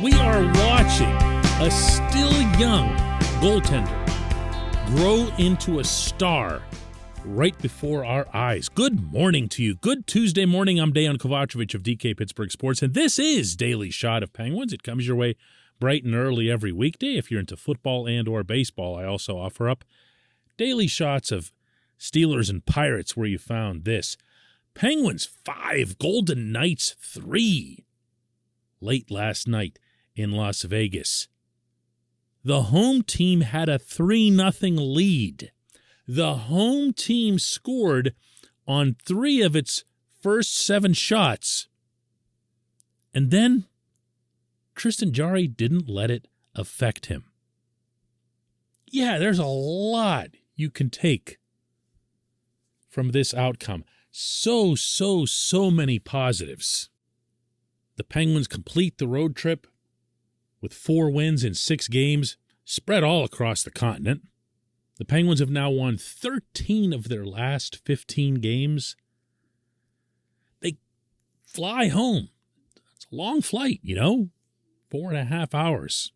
We are watching a still young goaltender grow into a star right before our eyes. Good morning to you. Good Tuesday morning. I'm Dejan Kovacevic of DK Pittsburgh Sports, and this is Daily Shot of Penguins. It comes your way bright and early every weekday. If you're into football and or baseball, I also offer up daily shots of Steelers and Pirates where you found this. Penguins 5, Golden Knights 3. Late last night in Las Vegas. The home team had a 3-0 lead. The home team scored on 3 of its first 7 shots. And then Tristan Jarry didn't let it affect him. Yeah, there's a lot you can take from this outcome. So many positives. The Penguins complete the road trip with 4 wins in 6 games, spread all across the continent. The Penguins have now won 13 of their last 15 games. They fly home. It's a long flight, 4.5 hours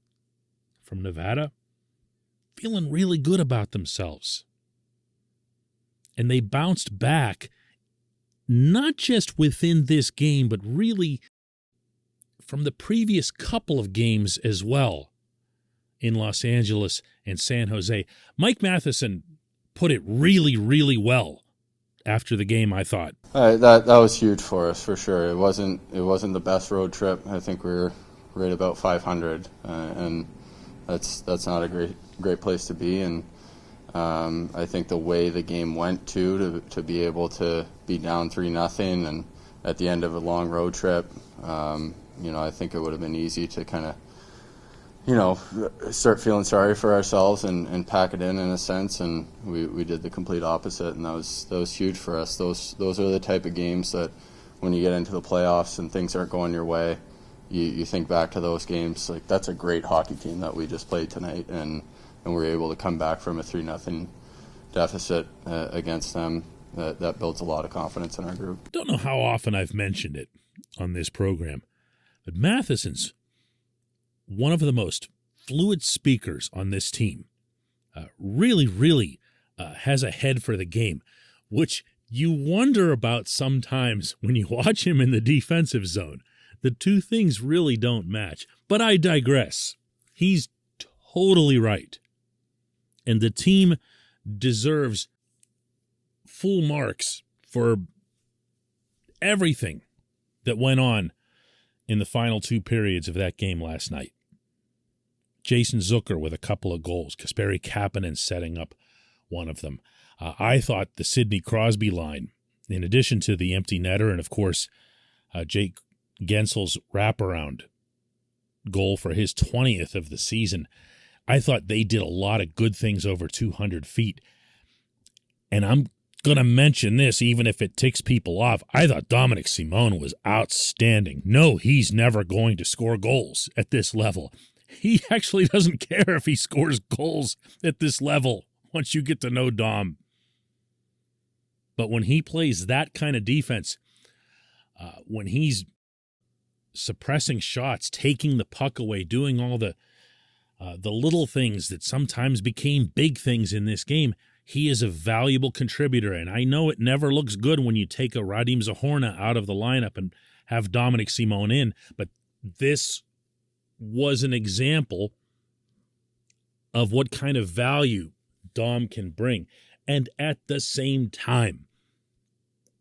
from Nevada. Feeling really good about themselves. And they bounced back, not just within this game, but really from the previous couple of games as well in Los Angeles and San Jose. Mike Matheson put it really well after the game, I thought. That was huge for us, for sure. It wasn't the best road trip. I think we were right about 500, and that's not a great place to be. And I think the way the game went to be able to be down 3-0 and at the end of a long road trip, I think it would have been easy to kind of, start feeling sorry for ourselves and pack it in a sense. And we did the complete opposite, and that was huge for us. Those are the type of games that when you get into the playoffs and things aren't going your way, you think back to those games. Like, that's a great hockey team that we just played tonight, and we were able to come back from a 3-0 deficit against them. That builds a lot of confidence in our group. Don't know how often I've mentioned it on this program, but Matheson's one of the most fluid speakers on this team. Really has a head for the game, which you wonder about sometimes when you watch him in the defensive zone. The two things really don't match. But I digress. He's totally right. And the team deserves full marks for everything that went on in the final 2 periods of that game last night. Jason Zucker with a couple of goals. Kasperi Kapanen setting up one of them. I thought the Sidney Crosby line, in addition to the empty netter and, of course, Jake Gensel's wraparound goal for his 20th of the season, I thought they did a lot of good things over 200 feet. And I'm going to mention this, even if it ticks people off. I thought Dominic Simone was outstanding. No, he's never going to score goals at this level. He actually doesn't care if he scores goals at this level once you get to know Dom. But when he plays that kind of defense, when he's suppressing shots, taking the puck away, doing all the little things that sometimes became big things in this game, he is a valuable contributor. And I know it never looks good when you take a Radim Zahorna out of the lineup and have Dominic Simone in, but this was an example of what kind of value Dom can bring. And at the same time,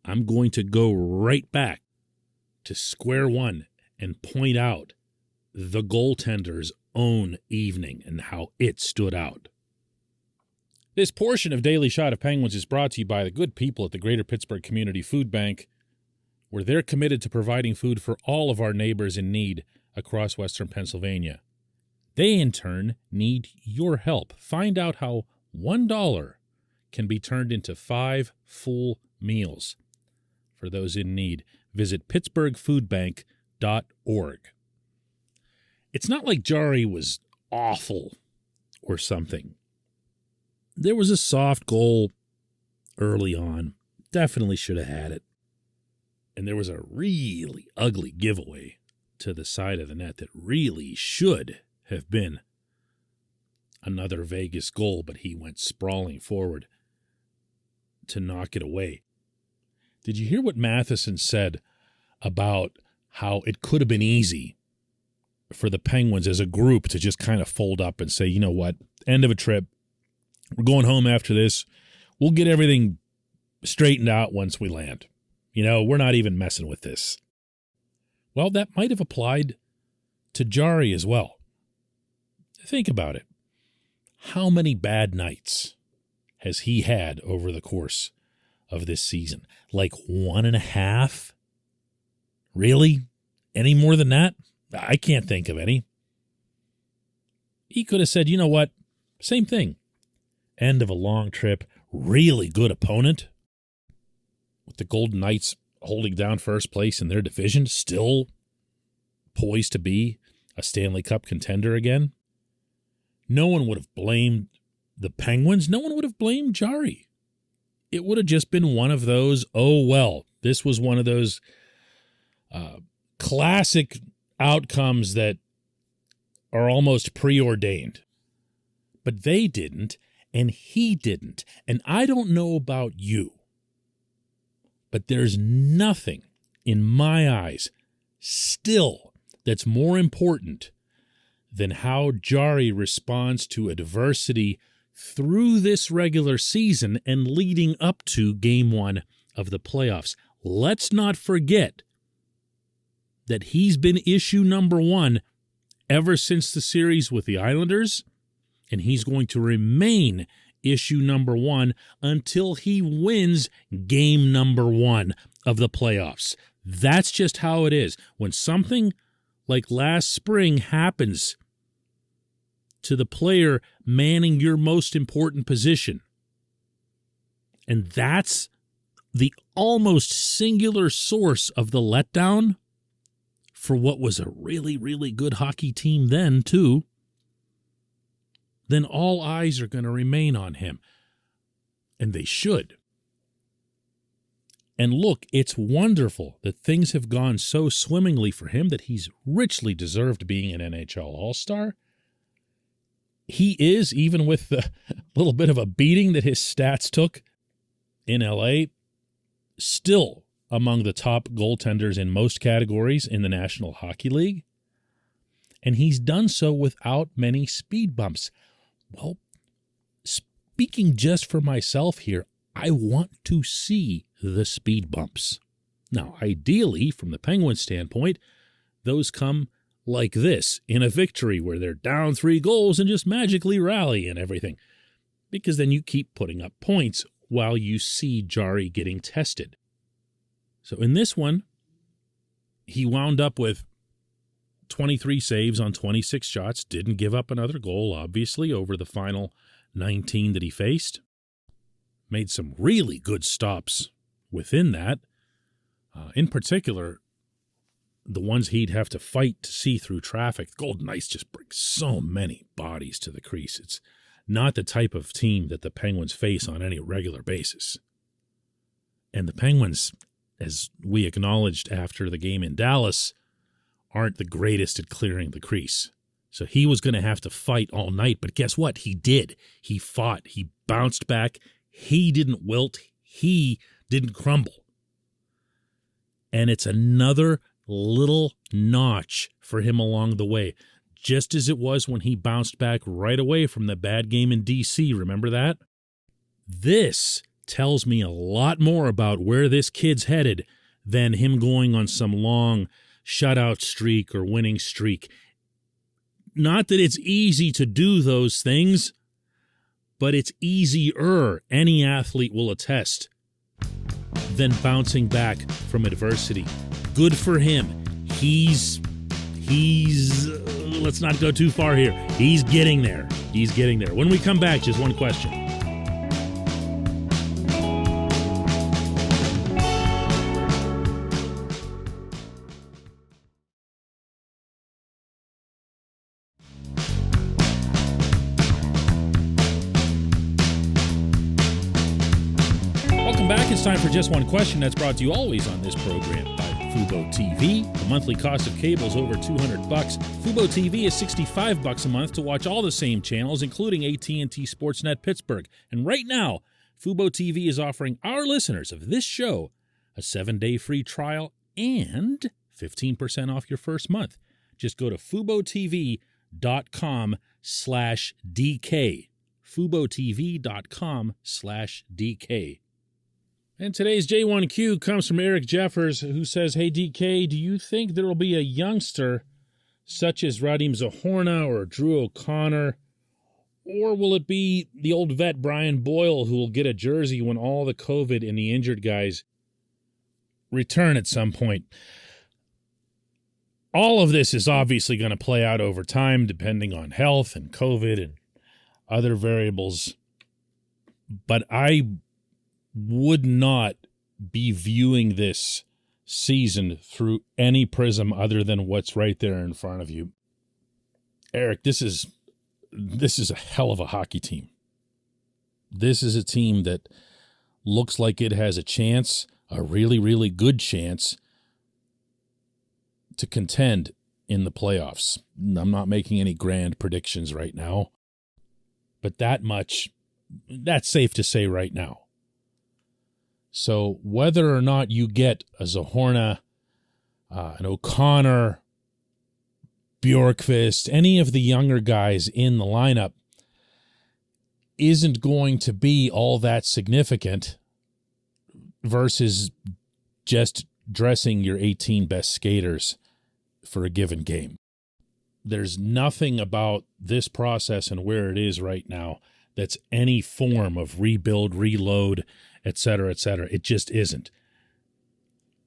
I'm going to go right back to square one and point out the goaltender's own evening and how it stood out. This portion of Daily Shot of Penguins is brought to you by the good people at the Greater Pittsburgh Community Food Bank, where they're committed to providing food for all of our neighbors in need across Western Pennsylvania. They, in turn, need your help. Find out how $1 can be turned into 5 full meals for those in need. Visit pittsburghfoodbank.org. It's not like Jarry was awful or something. There was a soft goal early on. Definitely should have had it. And there was a really ugly giveaway to the side of the net that really should have been another Vegas goal, but he went sprawling forward to knock it away. Did you hear what Matheson said about how it could have been easy for the Penguins as a group to just kind of fold up and say, you know what, end of a trip, we're going home after this, we'll get everything straightened out once we land. We're not even messing with this. Well, that might have applied to Jarry as well. Think about it. How many bad nights has he had over the course of this season? Like 1.5? Really? Any more than that? I can't think of any. He could have said, you know what? Same thing. End of a long trip, really good opponent. With the Golden Knights holding down first place in their division, still poised to be a Stanley Cup contender again. No one would have blamed the Penguins. No one would have blamed Jarry. It would have just been one of those, oh, well, this was one of those classic outcomes that are almost preordained. But they didn't, and he didn't. And I don't know about you, but there's nothing in my eyes still that's more important than how Jarry responds to adversity through this regular season and leading up to Game 1 of the playoffs. Let's not forget that he's been issue number 1 ever since the series with the Islanders, and he's going to remain issue number 1 until he wins Game number 1 of the playoffs. That's just how it is. When something like last spring happens to the player manning your most important position, and that's the almost singular source of the letdown for what was a really, really good hockey team then, too, then all eyes are going to remain on him. And they should. And look, it's wonderful that things have gone so swimmingly for him that he's richly deserved being an NHL All-Star. He is, even with the little bit of a beating that his stats took in L.A., still among the top goaltenders in most categories in the National Hockey League. And he's done so without many speed bumps. Well, speaking just for myself here, I want to see the speed bumps. Now, ideally, from the Penguins' standpoint, those come like this in a victory where they're down 3 goals and just magically rally and everything. Because then you keep putting up points while you see Jarry getting tested. So in this one, he wound up with 23 saves on 26 shots, didn't give up another goal, obviously, over the final 19 that he faced. Made some really good stops within that. In particular, the ones he'd have to fight to see through traffic. Golden Knights just bring so many bodies to the crease. It's not the type of team that the Penguins face on any regular basis. And the Penguins, as we acknowledged after the game in Dallas, aren't the greatest at clearing the crease. So he was going to have to fight all night, but guess what? He did. He fought. He bounced back. He didn't wilt. He didn't crumble. And it's another little notch for him along the way, just as it was when he bounced back right away from the bad game in D.C. Remember that? This tells me a lot more about where this kid's headed than him going on some long shutout streak or winning streak. Not that it's easy to do those things, but it's easier, any athlete will attest, than bouncing back from adversity. Good for him. He's let's not go too far here. He's getting there. He's getting there. When we come back, just one question. Welcome back. It's time for Just One Question. That's brought to you always on this program by Fubo TV. The monthly cost of cable is over $200. Fubo TV is $65 a month to watch all the same channels, including AT&T Sportsnet Pittsburgh. And right now, Fubo TV is offering our listeners of this show a 7-day free trial and 15% off your first month. Just go to FuboTV.com/DK. FuboTV.com/DK. And today's J1Q comes from Eric Jeffers, who says, "Hey, DK, do you think there will be a youngster such as Radim Zohorna or Drew O'Connor, or will it be the old vet Brian Boyle who will get a jersey when all the COVID and the injured guys return at some point?" All of this is obviously going to play out over time, depending on health and COVID and other variables. But I would not be viewing this season through any prism other than what's right there in front of you. Eric, this is a hell of a hockey team. This is a team that looks like it has a chance, a really, really good chance, to contend in the playoffs. I'm not making any grand predictions right now, but that's safe to say right now. So whether or not you get a Zohorna, an O'Connor, Bjorkqvist, any of the younger guys in the lineup isn't going to be all that significant versus just dressing your 18 best skaters for a given game. There's nothing about this process and where it is right now that's any form of rebuild, reload, et cetera, et cetera. It just isn't.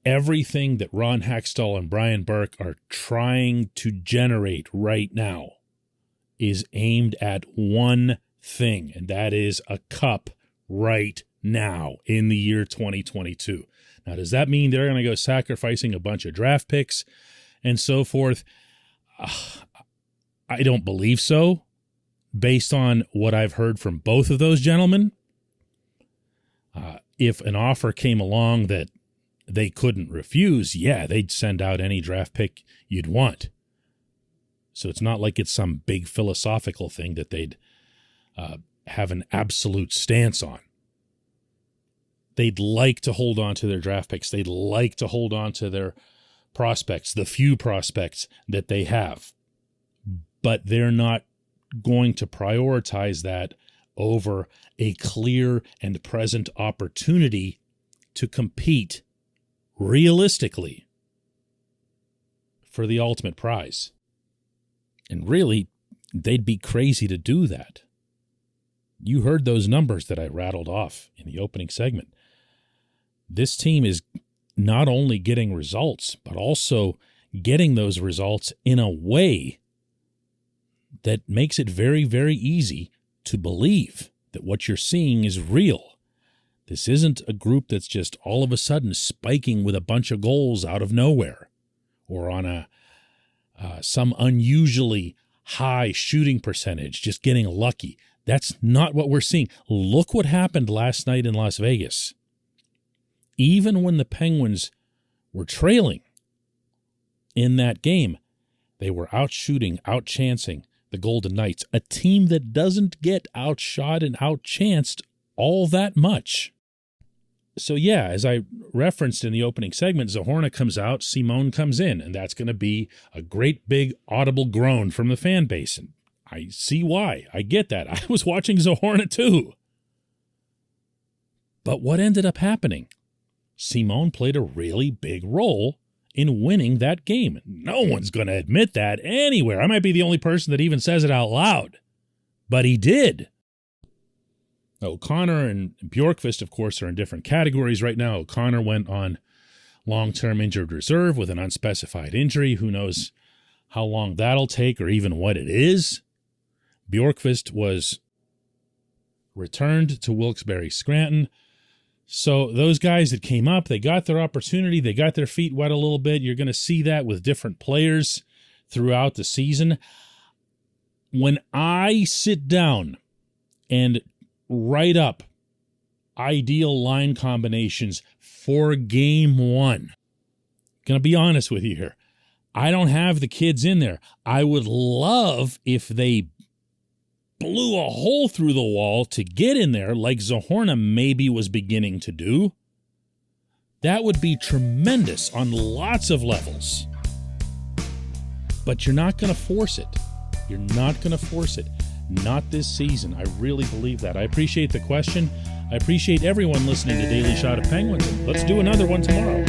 Everything that Ron Hextall and Brian Burke are trying to generate right now is aimed at one thing, and that is a cup right now in the year 2022. Now, does that mean they're going to go sacrificing a bunch of draft picks and so forth? I don't believe so, based on what I've heard from both of those gentlemen. If an offer came along that they couldn't refuse, yeah, they'd send out any draft pick you'd want. So it's not like it's some big philosophical thing that they'd have an absolute stance on. They'd like to hold on to their draft picks. They'd like to hold on to their prospects, the few prospects that they have. But they're not going to prioritize that over a clear and present opportunity to compete realistically for the ultimate prize. And really, they'd be crazy to do that. You heard those numbers that I rattled off in the opening segment. This team is not only getting results, but also getting those results in a way that makes it very, very easy to believe that what you're seeing is real. This isn't a group that's just all of a sudden spiking with a bunch of goals out of nowhere or on some unusually high shooting percentage, just getting lucky. That's not what we're seeing. Look what happened last night in Las Vegas. Even when the Penguins were trailing in that game, they were outshooting, outchancing the Golden Knights, a team that doesn't get outshot and outchanced all that much. So yeah, as I referenced in the opening segment, Zohorna comes out, Simone comes in, and that's going to be a great big audible groan from the fan base. And I see why. I get that. I was watching Zohorna too. But what ended up happening? Simone played a really big role in winning that game. No one's going to admit that anywhere. I might be the only person that even says it out loud. But he did. O'Connor and Bjorkqvist, of course, are in different categories right now. O'Connor went on long-term injured reserve with an unspecified injury. Who knows how long that'll take or even what it is. Bjorkqvist was returned to Wilkes-Barre Scranton. So those guys that came up, they got their opportunity. They got their feet wet a little bit. You're going to see that with different players throughout the season. When I sit down and write up ideal line combinations for game one, Going to be honest with you here. I don't have the kids in there. I would love if they blew a hole through the wall to get in there like Zohorna maybe was beginning to do. That would be tremendous on lots of levels. But you're not going to force it. You're not going to force it. Not this season. I really believe that. I appreciate the question. I appreciate everyone listening to Daily Shot of Penguins. Let's do another one tomorrow.